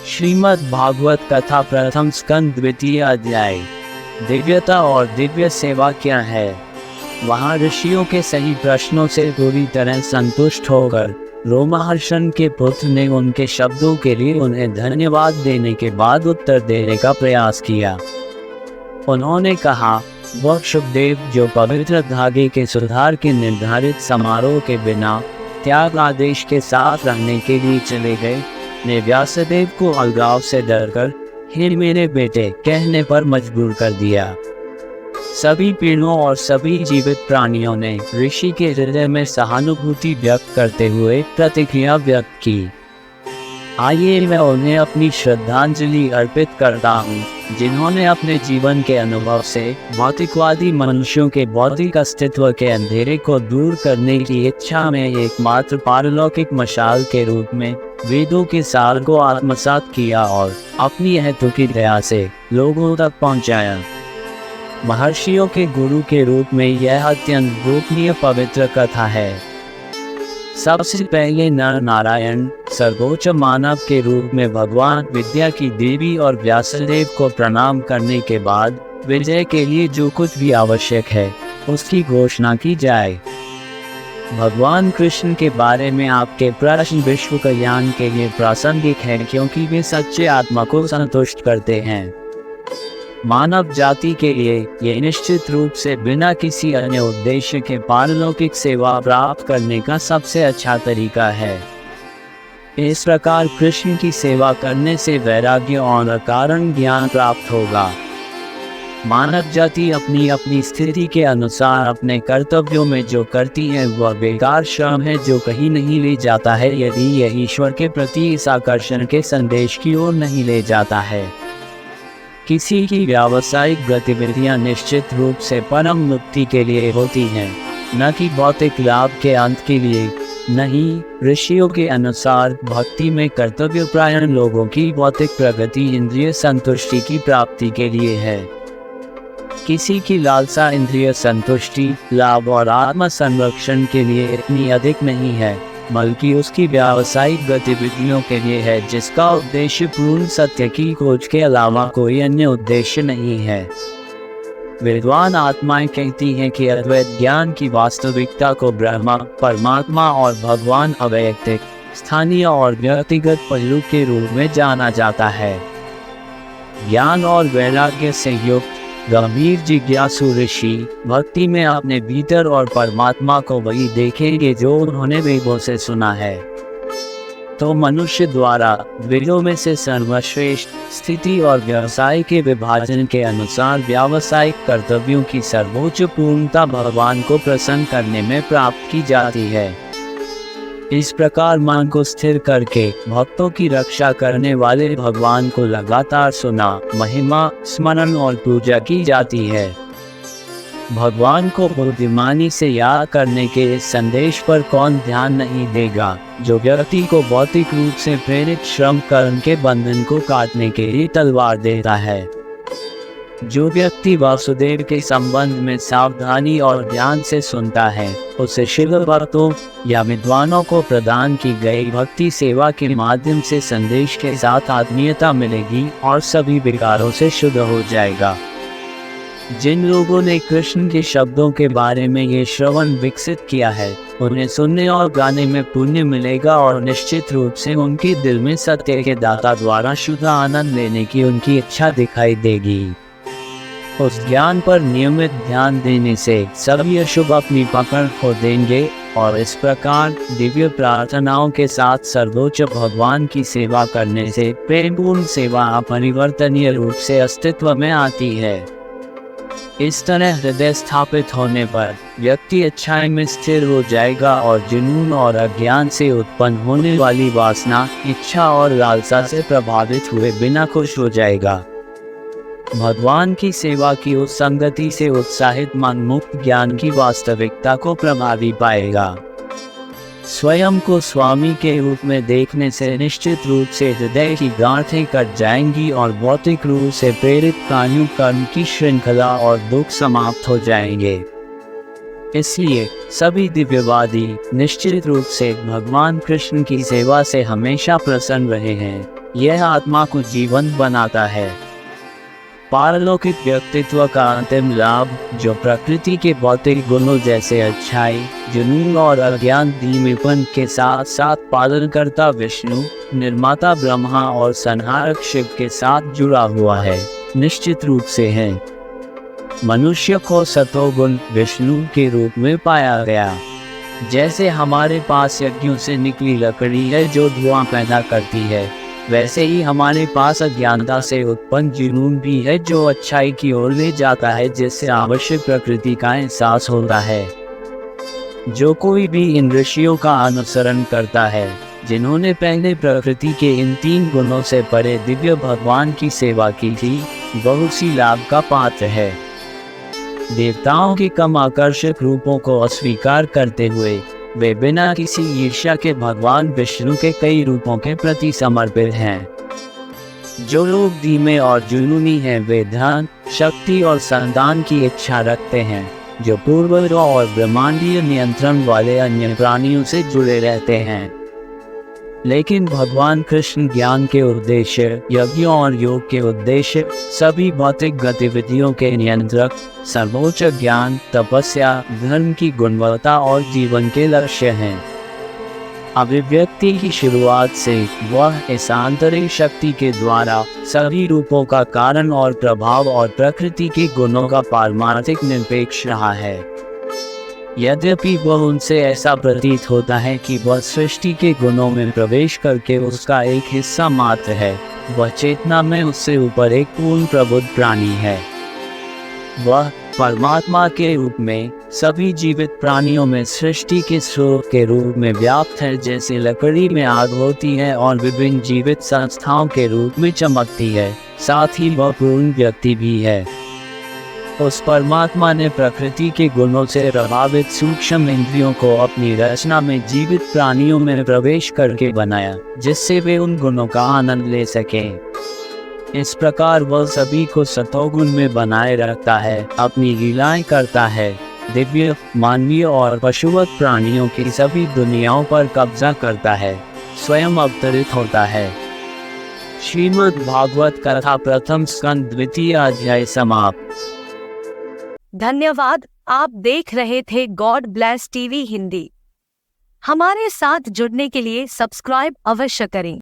श्रीमद् भागवत कथा प्रथम स्कंद द्वितीय अध्याय। दिव्यता और दिव्य सेवा क्या है। वहाँ ऋषियों के सही प्रश्नों से पूरी तरह संतुष्ट होकर रोमहर्षण के पुत्र ने उनके शब्दों के लिए उन्हें धन्यवाद देने के बाद उत्तर देने का प्रयास किया। उन्होंने कहा, वह शुभदेव जो पवित्र धागे के सुधार के निर्धारित समारोह के बिना त्याग आदेश के साथ रहने के लिए चले गए, ने व्यासदेव को अलगाव से डरकर हे मेरे बेटे कहने पर मजबूर कर दिया। सभी पेड़ों और सभी जीवित प्राणियों ने ऋषि के हृदय में सहानुभूति व्यक्त करते हुए प्रतिक्रिया व्यक्त की। आइए मैं उन्हें अपनी श्रद्धांजलि अर्पित करता हूँ, जिन्होंने अपने जीवन के अनुभव से भौतिकवादी मनुष्यों के भौतिक अस्तित्व के अंधेरे को दूर करने की इच्छा में एकमात्र पारलौकिक मशाल के रूप में वेदों के सार को आत्मसात किया और अपनी हेतु की दया से लोगों तक पहुँचाया। महर्षियों के गुरु के रूप में यह अत्यंत गोपनीय पवित्र कथा है। सबसे पहले नर नारायण सर्वोच्च मानव के रूप में भगवान विद्या की देवी और व्यासदेव को प्रणाम करने के बाद विजय के लिए जो कुछ भी आवश्यक है उसकी घोषणा की जाए। भगवान कृष्ण के बारे में आपके प्रश्न विश्व कल्याण के लिए प्रासंगिक हैं, क्योंकि वे सच्चे आत्मा को संतुष्ट करते हैं। मानव जाति के लिए यह निश्चित रूप से बिना किसी अन्य उद्देश्य के पारलौकिक सेवा प्राप्त करने का सबसे अच्छा तरीका है। इस प्रकार कृष्ण की सेवा करने से वैराग्य और अकारण ज्ञान प्राप्त होगा। मानव जाति अपनी अपनी स्थिति के अनुसार अपने कर्तव्यों में जो करती है वह बेकार श्रम है जो कहीं नहीं ले जाता है, यदि यह ईश्वर के प्रति इस आकर्षण के संदेश की ओर नहीं ले जाता है। किसी की व्यावसायिक गतिविधियां निश्चित रूप से परम मुक्ति के लिए होती हैं, न कि भौतिक लाभ के अंत के लिए। नहीं, ऋषियों के अनुसार भक्ति में कर्तव्यपरायण लोगों की भौतिक प्रगति इंद्रिय संतुष्टि की प्राप्ति के लिए है। किसी की लालसा इंद्रिय संतुष्टि, लाभ और आत्म संरक्षण के लिए इतनी अधिक नहीं है, बल्कि उसकी व्यावसायिक गतिविधियों के लिए है, जिसका उद्देश्य पूर्ण सत्य की खोज के अलावा कोई अन्य उद्देश्य नहीं है। विद्वान आत्माएं कहती हैं कि अद्वैत ज्ञान की वास्तविकता को ब्रह्मा, परमात्मा और भगवान अवैयक्तिक, स्थानीय और व्यक्तिगत पहलू के रूप में जाना जाता है। ज्ञान और वैराग्य से युक्त गंभीर जिज्ञासु ऋषि भक्ति में अपने भीतर और परमात्मा को वही देखेंगे जो उन्होंने वेदों से सुना है। तो मनुष्य द्वारा वेदों में से सर्वश्रेष्ठ स्थिति और व्यवसाय के विभाजन के अनुसार व्यावसायिक कर्तव्यों की सर्वोच्च पूर्णता भगवान को प्रसन्न करने में प्राप्त की जाती है। इस प्रकार मन को स्थिर करके भक्तों की रक्षा करने वाले भगवान को लगातार सुना, महिमा, स्मरण और पूजा की जाती है। भगवान को बुद्धिमानी से याद करने के इस संदेश पर कौन ध्यान नहीं देगा, जो व्यक्ति को भौतिक रूप से प्रेरित श्रम कर्म के बंधन को काटने के लिए तलवार देता है। जो व्यक्ति वासुदेव के संबंध में सावधानी और ध्यान से सुनता है, उसे शिव भक्तों या विद्वानों को प्रदान की गई भक्ति सेवा के माध्यम से संदेश के साथ आत्मीयता मिलेगी और सभी विकारों से शुद्ध हो जाएगा। जिन लोगों ने कृष्ण के शब्दों के बारे में ये श्रवण विकसित किया है, उन्हें सुनने और गाने में पुण्य मिलेगा और निश्चित रूप से उनके दिल में सत्य के दाता द्वारा शुद्ध आनंद लेने की उनकी इच्छा दिखाई देगी। उस ज्ञान पर नियमित ध्यान देने से सभी अशुभ अपनी पकड़ खो देंगे और इस प्रकार दिव्य प्रार्थनाओं के साथ सर्वोच्च भगवान की सेवा करने से प्रेमपूर्ण सेवा अपरिवर्तनीय रूप से अस्तित्व में आती है। इस तरह हृदय स्थापित होने पर व्यक्ति अच्छाई में स्थिर हो जाएगा और जुनून और अज्ञान से उत्पन्न होने वाली वासना, इच्छा और लालसा से प्रभावित हुए बिना खुश हो जाएगा। भगवान की सेवा की उस संगति से उत्साहित मन मुक्त ज्ञान की वास्तविकता को प्रभावी पाएगा। स्वयं को स्वामी के रूप में देखने से निश्चित रूप से हृदय की गांठें कट जाएंगी और भौतिक रूप से प्रेरित प्राणियों कर्म की श्रृंखला और दुख समाप्त हो जाएंगे। इसलिए सभी दिव्यवादी निश्चित रूप से भगवान कृष्ण की सेवा से हमेशा प्रसन्न रहे हैं। यह आत्मा को जीवंत बनाता है। पारलौकिक व्यक्तित्व का अंतिम लाभ, जो प्रकृति के भौतिक गुणों जैसे अच्छाई, जुनून और अज्ञान धीमेपन के साथ साथ पालनकर्ता विष्णु, निर्माता ब्रह्मा और संहारक शिव के साथ जुड़ा हुआ है, निश्चित रूप से है। मनुष्य को सतोगुण विष्णु के रूप में पाया गया। जैसे हमारे पास यज्ञों से निकली लकड़ी है जो धुआं पैदा करती है, वैसे ही हमारे पास अज्ञानता से उत्पन्न जुनून भी है जो अच्छाई की ओर ले जाता है, जिससे आवश्यक प्रकृति का एहसास होता है। जो कोई भी इन ऋषियों का अनुसरण करता है, जिन्होंने पहले प्रकृति के इन 3 गुणों से परे दिव्य भगवान की सेवा की थी, बहुत सी लाभ का पात्र है। देवताओं के कम आकर्षक रूपों को अस्वीकार करते हुए वे बिना किसी ईर्ष्या के भगवान विष्णु के कई रूपों के प्रति समर्पित हैं। जो लोग धीमे और जुनूनी हैं, वे धन, शक्ति और संतान की इच्छा रखते हैं, जो पूर्वजों और ब्रह्मांडीय नियंत्रण वाले अन्य प्राणियों से जुड़े रहते हैं। लेकिन भगवान कृष्ण ज्ञान के उद्देश्य, यज्ञों और योग के उद्देश्य, सभी भौतिक गतिविधियों के नियंत्रक, सर्वोच्च ज्ञान, तपस्या, धर्म की गुणवत्ता और जीवन के लक्ष्य हैं। अभिव्यक्ति की शुरुआत से वह इस आंतरिक शक्ति के द्वारा सभी रूपों का कारण और प्रभाव और प्रकृति के गुणों का पारमार्थिक निरपेक्ष रहा है। यद्यपि वह उनसे ऐसा प्रतीत होता है कि वह सृष्टि के गुणों में प्रवेश करके उसका एक हिस्सा मात्र है, वह चेतना में उससे ऊपर एक पूर्ण प्रबुद्ध प्राणी है। वह परमात्मा के रूप में सभी जीवित प्राणियों में सृष्टि के स्रोत के रूप में व्याप्त है, जैसे लकड़ी में आग होती है और विभिन्न जीवित संस्थाओं के रूप में चमकती है, साथ ही वह पूर्ण व्यक्ति भी है। उस परमात्मा ने प्रकृति के गुणों से प्रभावित सूक्ष्म इंद्रियों को अपनी रचना में जीवित प्राणियों में प्रवेश करके बनाया, जिससे वे उन गुणों का आनंद ले सकें। इस प्रकार वह सभी को सतोगुण में बनाए रखता है, अपनी लीलाएं करता है, दिव्य, मानवीय और पशुवत प्राणियों की सभी दुनियाओं पर कब्जा करता है, स्वयं अवतरित होता है। श्रीमद् भागवत कथा प्रथम स्कंद द्वितीय अध्याय समाप्त। धन्यवाद। आप देख रहे थे गॉड ब्लेस टीवी हिंदी। हमारे साथ जुड़ने के लिए सब्सक्राइब अवश्य करें।